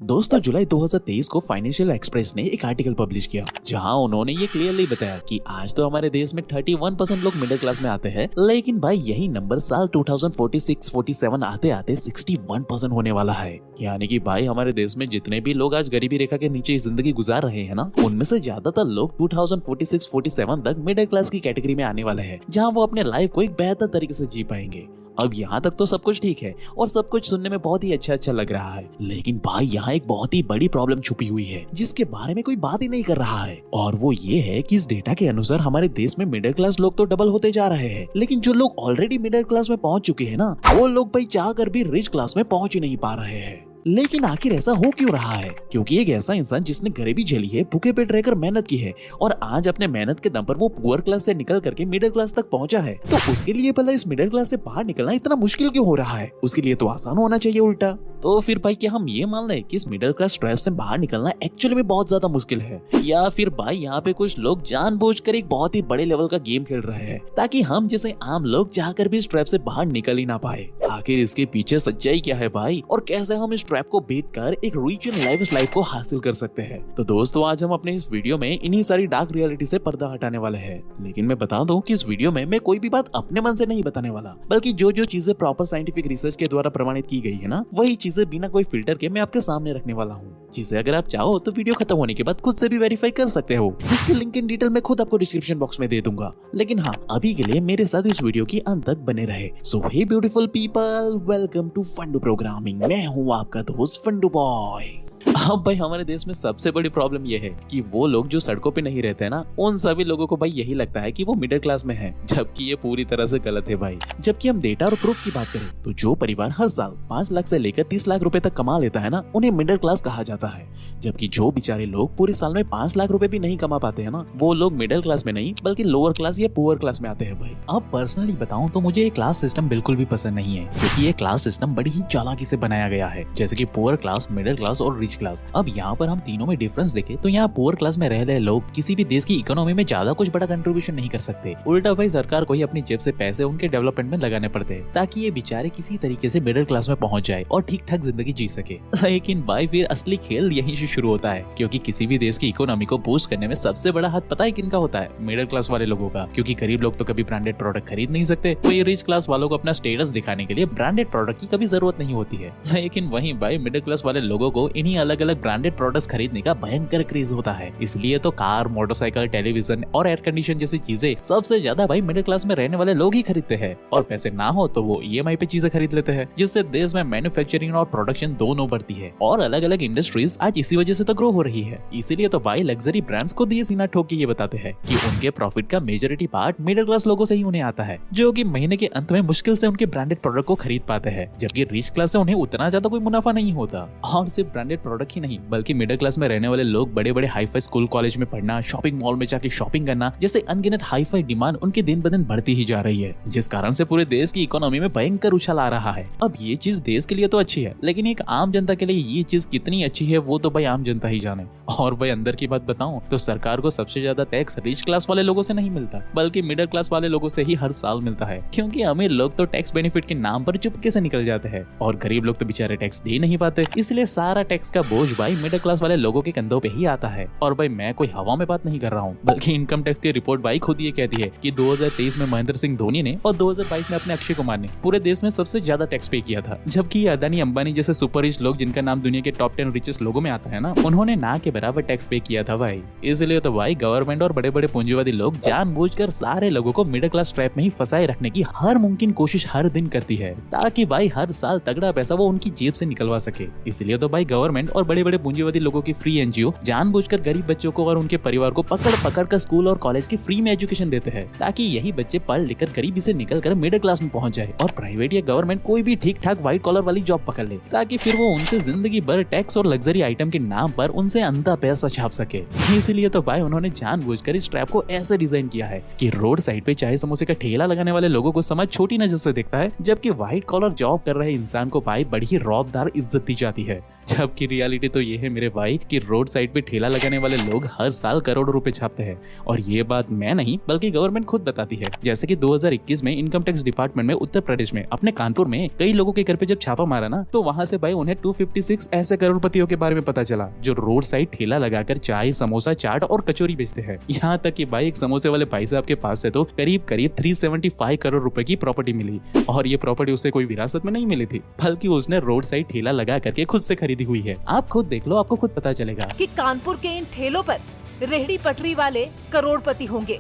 दोस्तों जुलाई 2023 को financial express ने एक आर्टिकल पब्लिश किया जहां उन्होंने ये क्लियरली बताया कि आज तो हमारे देश में 31% लोग मिडिल क्लास में आते हैं, लेकिन भाई यही नंबर साल 2046-47 आते आते 61% होने वाला है। यानी कि भाई हमारे देश में जितने भी लोग आज गरीबी रेखा के नीचे जिंदगी गुजार रहे हैं ना, उनमें से ज्यादातर लोग 2046-47 तक मिडिल क्लास की कैटेगरी में आने वाले हैं, जहाँ वो अपने लाइफ को एक बेहतर तरीके से जी पाएंगे। अब यहाँ तक तो सब कुछ ठीक है और सब कुछ सुनने में बहुत ही अच्छा लग रहा है, लेकिन भाई यहाँ एक बहुत ही बड़ी प्रॉब्लम छुपी हुई है जिसके बारे में कोई बात ही नहीं कर रहा है। और वो ये है कि इस डेटा के अनुसार हमारे देश में मिडिल क्लास लोग तो डबल होते जा रहे हैं, लेकिन जो लोग ऑलरेडी मिडिल क्लास में पहुंच चुके हैं ना, वो लोग भाई चाह कर भी रिच क्लास में पहुंच ही नहीं पा रहे हैं। लेकिन आखिर ऐसा हो क्यों रहा है? क्योंकि एक ऐसा इंसान जिसने गरीबी झेली है, भूखे पेट रहकर मेहनत की है और आज अपने मेहनत के दम पर वो पुअर क्लास से निकल करके मिडिल क्लास तक पहुंचा है, तो उसके लिए भला इस मिडिल क्लास से बाहर निकलना इतना मुश्किल क्यों हो रहा है? उसके लिए तो आसान होना चाहिए उल्टा। तो फिर भाई क्या हम ये मान लें कि इस मिडिल क्लास ट्रैप से बाहर निकलना एक्चुअली में बहुत ज्यादा मुश्किल है, या फिर भाई यहाँ पे कुछ लोग जानबूझकर एक बहुत ही बड़े लेवल का गेम खेल रहे हैं ताकि हम जैसे आम लोग चाहकर भी इस ट्रैप से बाहर निकल ही ना पाए? आखिर इसके पीछे सच्चाई क्या है भाई, और कैसे हम इस ट्रैप को बीट कर एक रिच एंड लाइफ को हासिल कर सकते हैं? तो दोस्तों आज हम अपने इस वीडियो में इन्हीं सारी डार्क रियलिटी से पर्दा हटाने वाले हैं। लेकिन मैं बता दूं कि इस वीडियो में मैं कोई भी बात अपने मन से नहीं बताने वाला, बल्कि जो जो चीजें प्रॉपर साइंटिफिक रिसर्च के द्वारा प्रमाणित की गई है ना, वही चीजें बिना कोई फिल्टर के मैं आपके सामने रखने वाला हूँ, जिसे अगर आप चाहो तो वीडियो खत्म होने के बाद खुद से भी वेरीफाई कर सकते हो, जिसके लिंक इन डिटेल मैं खुद आपको डिस्क्रिप्शन बॉक्स में दे दूंगा। लेकिन हाँ, अभी के लिए मेरे साथ इस वीडियो की अंत तक बने रहे। So hey beautiful people, welcome to Fundoo programming. मैं हूँ आपका दोस्त फंडू बॉय। अब भाई हमारे देश में सबसे बड़ी प्रॉब्लम यह है कि वो लोग जो सड़कों पे नहीं रहते ना, उन सभी लोगों को भाई यही लगता है कि वो मिडिल क्लास में है, जबकि ये पूरी तरह से गलत है भाई। जबकि हम डेटा और प्रूफ की बात करें तो जो परिवार हर साल 5 लाख से लेकर 30 लाख रुपए तक कमा लेता है ना, उन्हें मिडिल क्लास कहा जाता है। जबकि जो बेचारे लोग पूरे साल में 5 लाख रुपए भी नहीं कमा पाते हैं ना, वो लोग मिडिल क्लास में नहीं बल्कि लोअर क्लास या पुअर क्लास में आते हैं भाई। अब पर्सनली बताऊं तो मुझे ये क्लास सिस्टम बिल्कुल भी पसंद नहीं है, क्योंकि ये क्लास सिस्टम बड़ी ही चालाकी से बनाया गया है, जैसे कि पुअर क्लास, मिडिल क्लास और रिच क्लास। अब यहाँ पर हम तीनों में डिफरेंस देखें तो यहाँ पुअर क्लास में रह रहे लोग किसी भी देश की इकोनॉमी में ज्यादा कुछ बड़ा कंट्रीब्यूशन नहीं कर सकते। उल्टा भाई सरकार को ही अपनी जेब से पैसे उनके डेवलपमेंट में लगाने पड़ते हैं ताकि ये बेचारे किसी तरीके से मिडिल क्लास में पहुंच जाए और ठीक ठाक जिंदगी जी सके। लेकिन भाई फिर असली खेल यहीं से शुरू होता है, क्योंकि किसी भी देश की इकोनॉमी को बूस्ट करने में सबसे बड़ा हाथ पता है किनका होता है? मिडिल क्लास वाले लोगों का। क्योंकि गरीब लोग तो कभी ब्रांडेड प्रोडक्ट खरीद नहीं सकते, वही रिच क्लास वालों को अपना स्टेटस दिखाने के लिए ब्रांडेड प्रोडक्ट की कभी जरूरत नहीं होती है। लेकिन वहीं भाई मिडिल क्लास वाले लोगों को इन्हीं अलग अलग ब्रांडेड प्रोडक्ट्स खरीदने का भयंकर क्रेज होता है। इसलिए तो कार, मोटरसाइकिल, टेलीविजन और एयर कंडीशन जैसी चीजें सबसे ज्यादा भाई मिडिल क्लास में रहने वाले लोग ही खरीदते हैं, और पैसे ना हो तो वो EMI पे चीजें खरीद लेते हैं, जिससे देश में मैन्युफैक्चरिंग और प्रोडक्शन दोनों बढ़ती है और अलग अलग इंडस्ट्रीज आज इसी वजह से तो ग्रो हो रही है। इसीलिए तो भाई लग्जरी ब्रांड्स को दिए सीना ठोक के ये बताते हैं कि उनके प्रॉफिट का मेजॉरिटी पार्ट मिडिल क्लास लोगों से ही उन्हें आता है, जो कि महीने के अंत में मुश्किल से उनके ब्रांडेड प्रोडक्ट को खरीद पाते हैं। जबकि रिच क्लास से उन्हें उतना ज्यादा कोई मुनाफा नहीं होता। और सिर्फ ब्रांडेड प्रोडक्ट ही नहीं, बल्कि मिडिल क्लास में रहने वाले लोग बड़े बड़े हाई-फाई स्कूल कॉलेज में पढ़ना, शॉपिंग मॉल में जाके शॉपिंग करना जैसे अनगिनत हाई-फाई डिमांड उनके दिन ब दिन बढ़ती ही जा रही है, जिस कारण से पूरे देश की इकोनॉमी में भयंकर उछाल आ रहा है। अब ये चीज देश के लिए तो अच्छी है, लेकिन एक आम जनता के लिए ये चीज कितनी अच्छी है वो तो भाई आम जनता ही जाने। और भाई अंदर की बात बताऊं तो सरकार को सबसे ज्यादा टैक्स रिच क्लास वाले लोगों से नहीं मिलता, बल्कि मिडिल क्लास वाले लोगों से ही हर साल मिलता है। क्योंकि अमीर लोग तो टैक्स बेनिफिट के नाम पर चुपके से निकल जाते हैं और गरीब लोग तो बेचारे टैक्स दे नहीं पाते, इसलिए सारा टैक्स का बोझ भाई मिडिल क्लास वाले लोगों के कंधों पे ही आता है। और भाई मैं कोई हवा में बात नहीं कर रहा हूँ, बल्कि इनकम टैक्स की रिपोर्ट भाई खुद ये कहती है कि 2023 में महेंद्र सिंह धोनी ने और 2022 में अपने अक्षय कुमार ने पूरे देश में सबसे ज्यादा टैक्स पे किया था। जबकि अदानी, अंबानी जैसे सुपर रिच लोग, जिनका नाम दुनिया के टॉप 10 रिचेस्ट लोगों में आता है ना, उन्होंने ना के बराबर टैक्स पे किया था भाई। इसलिए तो भाई गवर्नमेंट और बड़े बड़े पूंजीवादी लोग जानबूझकर सारे लोगों को मिडिल क्लास ट्रैप में ही फंसाए रखने की हर मुमकिन कोशिश हर दिन करती है, ताकि भाई हर साल तगड़ा पैसा वो उनकी जेब से निकलवा सके। इसलिए तो भाई गवर्नमेंट और बड़े बड़े पूंजीवादी लोगों की फ्री NGO जानबूझकर गरीब बच्चों को और उनके परिवार को पकड़ पकड़ कर स्कूल और कॉलेज की फ्री में एजुकेशन देते हैं, ताकि यही बच्चे पढ़ लिखकर गरीबी से निकलकर मिडिल क्लास में पहुंच जाए और प्राइवेट या गवर्नमेंट कोई भी ठीक ठाक व्हाइट कॉलर वाली जॉब पकड़ ले, ताकि फिर वो उनसे जिंदगी भर टैक्स और लग्जरी आइटम के नाम पर उनसे अंधा पैसा छाप सके। इसीलिए तो भाई उन्होंने जानबूझकर इस ट्रैप को ऐसे डिजाइन किया है कि रोड साइड पे चाय समोसे का ठेला लगाने वाले लोगों को समाज छोटी नजर से देखता है, जबकि व्हाइट कॉलर जॉब कर रहे इंसान को भाई बड़ी ही रौबदार इज्जत दी जाती है। जबकि रियलिटी तो ये है मेरे भाई कि रोड साइड पे ठेला लगाने वाले लोग हर साल करोड़ों रुपए छापते हैं। और ये बात मैं नहीं बल्कि गवर्नमेंट खुद बताती है। जैसे कि 2021 में इनकम टैक्स डिपार्टमेंट में उत्तर प्रदेश में अपने कानपुर में कई लोगों के घर पे जब छापा मारा ना, तो वहां से भाई उन्हें 256 ऐसे करोड़पतियों के बारे में पता चला जो रोड साइड ठेला लगाकर चाय, समोसा, चाट और कचौरी बेचते हैं। यहाँ तक कि भाई एक समोसे वाले भाई साहब के पास से तो करीब 375 करोड़ रुपए की प्रॉपर्टी मिली। और ये प्रॉपर्टी उसे कोई विरासत में नहीं मिली थी, बल्कि उसने रोड साइड ठेला लगा करके खुद से खरीदी हुई है। आप खुद देख लो, आपको खुद पता चलेगा कि कानपुर के इन ठेलों पर रेहड़ी पटरी वाले करोड़पति होंगे।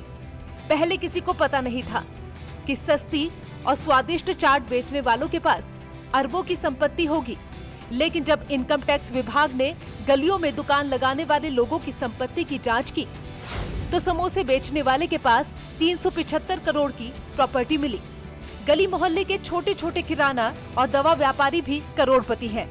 पहले किसी को पता नहीं था कि सस्ती और स्वादिष्ट चाट बेचने वालों के पास अरबों की संपत्ति होगी। लेकिन जब इनकम टैक्स विभाग ने गलियों में दुकान लगाने वाले लोगों की संपत्ति की जांच की, तो समोसे बेचने वाले के पास 375 करोड़ की प्रॉपर्टी मिली। गली मोहल्ले के छोटे छोटे किराना और दवा व्यापारी भी करोड़पति हैं।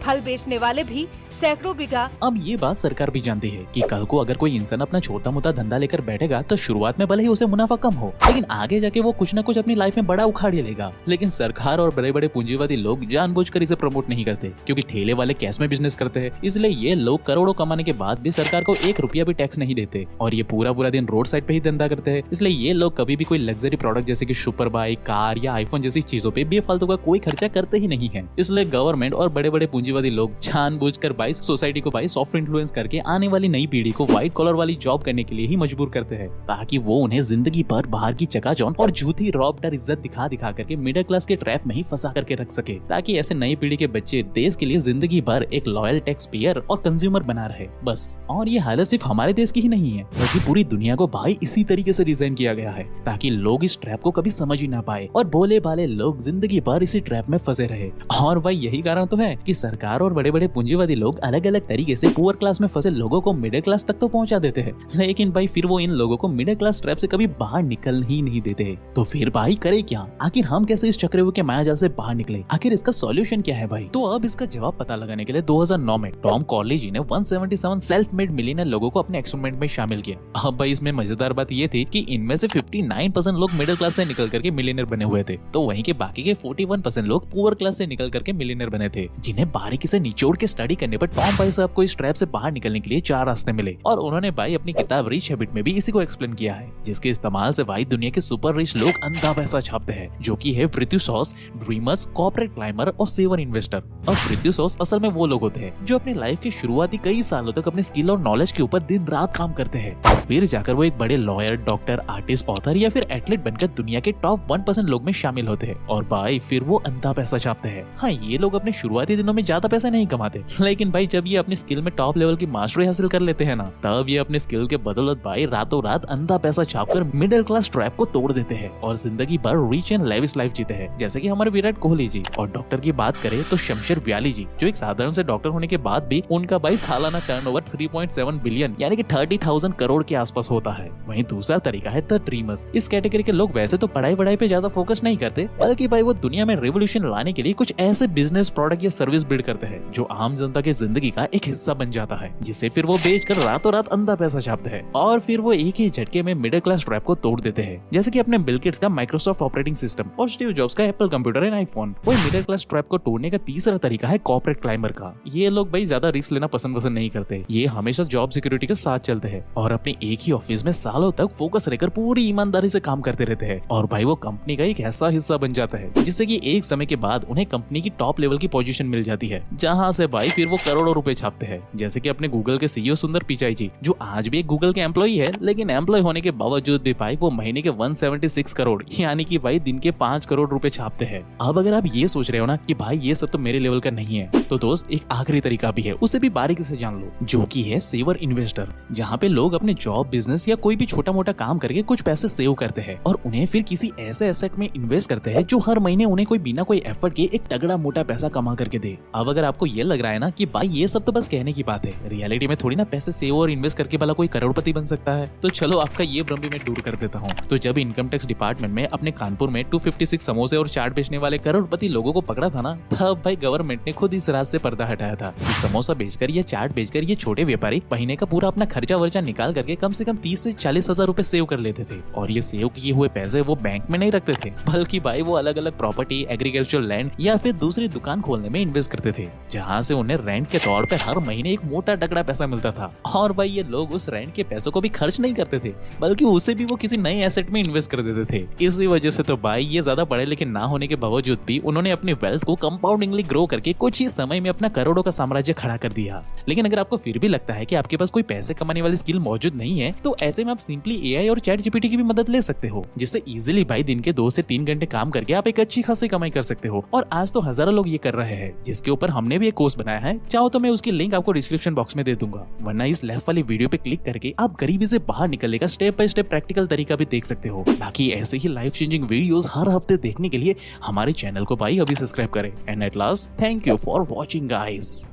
फल बेचने वाले भी सैकड़ों बीघा। अब ये बात सरकार भी जानती है कि कल को अगर कोई इंसान अपना छोटा मोटा धंधा लेकर बैठेगा तो शुरुआत में भले ही उसे मुनाफा कम हो, लेकिन आगे जाके वो कुछ न कुछ अपनी लाइफ में बड़ा उखाड़ ही लेगा। लेकिन सरकार और बड़े बड़े पूंजीवादी लोग जानबूझकर इसे प्रमोट नहीं करते, क्योंकि ठेले वाले कैश में बिजनेस करते हैं। इसलिए ये लोग करोड़ों कमाने के बाद भी सरकार को 1 रुपया भी टैक्स नहीं देते और ये पूरा दिन रोड साइड पे ही धंधा करते हैं। इसलिए ये लोग कभी भी कोई लग्जरी प्रोडक्ट जैसे कि सुपर बाइक, कार या आईफोन जैसी चीजों पे बेफालतू का कोई खर्चा करते ही नहीं है। इसलिए गवर्नमेंट और बड़े बड़े पूंजीवादी लोग जानबूझकर भाई सोसाइटी को सॉफ्ट इन्फ्लुएंस करके आने वाली नई पीढ़ी को व्हाइट कॉलर वाली जॉब करने के लिए ही मजबूर करते हैं, ताकि वो उन्हें जिंदगी भर बाहर की चकाचौंध और झूठी रौब-डर इज्जत दिखा दिखा करके मिडिल क्लास के ट्रैप में ही फंसा करके रख सके, ताकि ऐसे नई पीढ़ी के बच्चे देश के लिए जिंदगी भर एक लॉयल टैक्स पेयर और कंज्यूमर बना रहे बस। और ये हालत सिर्फ हमारे देश की ही नहीं है, बल्कि पूरी दुनिया को भाई इसी तरीके से डिजाइन किया गया है, ताकि लोग इस ट्रैप को कभी समझ ही ना पाए और भोले भाले लोग जिंदगी भर इसी ट्रैप में फंसे रहे। और भाई यही कारण तो है कि सरकार और बड़े बड़े पूंजीवादी लोग अलग अलग तरीके से पुअर क्लास में फंसे लोगों को मिडिल क्लास तक तो पहुंचा देते हैं, लेकिन भाई फिर वो इन लोगों को मिडिल क्लास ट्रैप से कभी बाहर निकल ही नहीं देते। तो फिर भाई करे क्या? आखिर हम कैसे इस चक्रव्यूह के मायाजाल से बाहर निकले? आखिर इसका सॉल्यूशन क्या है भाई? तो अब इसका जवाब पता लगाने के लिए 2009 में टॉम कॉर्ली ने 177 सेल्फ मेड मिलियनर लोगों को अपने एक्सपेरिमेंट में शामिल किया। अब भाई इसमें मजेदार बात ये थी कि इनमें से 59% लोग मिडिल क्लास से निकल करके मिलियनर बने हुए थे, तो वहीं के बाकी के 41% लोग पुअर क्लास से निकल करके मिलियनर बने थे, जिन्हें बारीकी से निचोड़ के स्टडी करने पर टॉम भाई साहब को इस ट्रैप से बाहर निकलने के लिए 4 रास्ते मिले। और उन्होंने भाई अपनी किताब रिच हैबिट में भी इसी को एक्सप्लेन किया है, जिसके इस्तेमाल से भाई दुनिया के सुपर रिच लोग अंधा पैसा छापते हैं, जो कि है पृथ्वी सॉस, ड्रीमर्स, कॉर्पोरेट क्लाइमर और सेवर इन्वेस्टर। और पृथ्वी सॉस असल में वो लोग होते हैं जो अपनी लाइफ के शुरुआती कई सालों तक अपने स्किल और नॉलेज के ऊपर दिन रात काम करते हैं, और फिर जाकर वो एक बड़े लॉयर, डॉक्टर, आर्टिस्ट, ऑथर या फिर एथलीट बनकर दुनिया के टॉप 1% लोग में शामिल होते हैं। और भाई फिर वो अंधा पैसा छापते हैं। हाँ, ये लोग अपने शुरुआती दिनों में ज्यादा पैसा नहीं कमाते, लेकिन भाई जब ये अपनी स्किल में टॉप लेवल की मास्टरी हासिल कर लेते हैं ना, तब ये अपने स्किल के बदौलत भाई रातों रात अंधा पैसा छापकर मिडिल क्लास ट्रैप को तोड़ देते हैं और जिंदगी भर रिच एंड लेविश लाइफ जीते हैं, जैसे कि हमारे विराट कोहली जी। और डॉक्टर की बात करें तो शमशेर व्याली जी, जो एक साधारण से डॉक्टर होने के बाद भी उनका भाई सालाना टर्नओवर 3.7 बिलियन यानी कि 30,000 करोड़ के आसपास होता है। वहीं दूसरा तरीका है द ड्रीमर्स। इस कैटेगरी के लोग वैसे तो पढ़ाई पे ज्यादा फोकस नहीं करते, बल्कि भाई वो दुनिया में रेवोल्यूशन लाने के लिए कुछ ऐसे बिजनेस, प्रोडक्ट या सर्विस बिल्ड करते हैं जो आम जनता की जिंदगी का एक हिस्सा बन जाता है, जिसे फिर वो बेचकर रातों रात अंधा पैसा छापते हैं और फिर वो एक ही झटके में मिडिल क्लास ट्रैप को तोड़ देते हैं, जैसे कि अपने बिल गेट्स का माइक्रोसॉफ्ट ऑपरेटिंग सिस्टम और स्टीव जॉब्स का एप्पल कंप्यूटर एंड आईफोन। वही मिडिल क्लास ट्रैप को तोड़ने का तीसरा तरीका है कॉर्पोरेट क्लाइंबर का। ये लोग भाई ज्यादा रिस्क लेना पसंद नहीं करते, ये हमेशा जॉब सिक्योरिटी के साथ चलते हैं और अपने एक ही ऑफिस में सालों तक फोकस रहकर पूरी ईमानदारी से काम करते रहते हैं, और भाई वो कंपनी का एक ऐसा हिस्सा बन जाता है जिससे कि एक समय के बाद उन्हें कंपनी की टॉप लेवल की पोजीशन मिल जाती है, जहां से भाई फिर वो करोड़ों रुपए छापते हैं। जैसे कि अपने गूगल के सीईओ सुंदर पिचाई जी, जो आज भी एक गूगल के एम्प्लॉई है, लेकिन एम्प्लॉय होने के बावजूद भी भाई वो महीने के 176 करोड़ यानी कि भाई दिन के 5 करोड़ रुपए छापते हैं। अब अगर आप ये सोच रहे हो ना कि भाई ये सब तो मेरे लेवल का नहीं है, तो दोस्त एक आखिरी तरीका भी है, उसे भी बारीकी से जान लो, जो कि है सेवर इन्वेस्टर, जहाँ पे लोग अपने जॉब, बिजनेस या कोई भी छोटा मोटा काम करके कुछ पैसे सेव करते हैं और उन्हें फिर किसी ऐसे एसेट में इन्वेस्ट करते हैं जो हर महीने उन्हें कोई बिना कोई एफर्ट के एक तगड़ा मोटा पैसा कमा करके दे। अब अगर आपको ये लग रहा है ना कि भाई ये सब तो बस कहने की बात है, रियलिटी में थोड़ी ना पैसे सेव और इन्वेस्ट करके भला कोई करोड़पति बन सकता है, तो चलो आपका ये भ्रम भी मैं दूर कर देता हूँ। तो जब इनकम टैक्स डिपार्टमेंट में अपने कानपुर में 256 समोसे और चाट बेचने वाले करोड़पति लोगों को पकड़ा था ना, तब भाई गवर्नमेंट ने खुद इस राज से पर्दा हटाया था कि समोसा बेचकर या चाट बेचकर ये छोटे व्यापारी महीने का पूरा अपना खर्चा वर्चा निकाल करके कम से कम 30 से 40 हजार रुपए सेव कर लेते थे, और ये सेव किए हुए पैसे वो बैंक में नहीं रखते थे, बल्कि भाई वो अलग अलग प्रॉपर्टी, एग्रीकल्चर लैंड या फिर दूसरी दुकान खोलने में इन्वेस्ट करते थे, जहाँ से उन्हें रेंट के तौर पर हर महीने एक मोटा तगड़ा पैसा मिलता था। और भाई ये लोग उस रेंट के पैसों को भी खर्च नहीं करते थे, बल्कि उसे भी वो किसी नए एसेट में इन्वेस्ट कर देते थे। इसी वजह से तो भाई ये ज्यादा पढ़े लिखे ना होने के बावजूद भी उन्होंने अपनी वेल्थ को कंपाउंडिंगली ग्रो करके कुछ ही समय में अपना करोड़ों का साम्राज्य खड़ा कर दिया। लेकिन अगर आपको फिर भी लगता है कि आपके पास कोई पैसे कमाने वाली स्किल मौजूद नहीं है, तो ऐसे में आप सिंपली एआई और चैट जीपीटी की भी मदद ले सकते हो, जिससे इजीली भाई दिन के 2 से 3 घंटे काम करके आप एक अच्छी खासी कमाई कर सकते हो। और आज तो हजारों लोग ये कर रहे हैं, जिसके ऊपर हमने भी एक कोर्स बनाया है। चाहो तो मैं उसकी लिंक आपको डिस्क्रिप्शन बॉक्स में दे दूंगा, वरना इस लेफ्ट वाली वीडियो पे क्लिक करके आप गरीबी से बाहर निकलने का स्टेप बाय स्टेप प्रैक्टिकल तरीका भी देख सकते हो। बाकी ऐसे ही लाइफ चेंजिंग वीडियोस हर हफ्ते देखने के लिए हमारे चैनल को भाई अभी सब्सक्राइब करें। And at last, thank you for watching guys.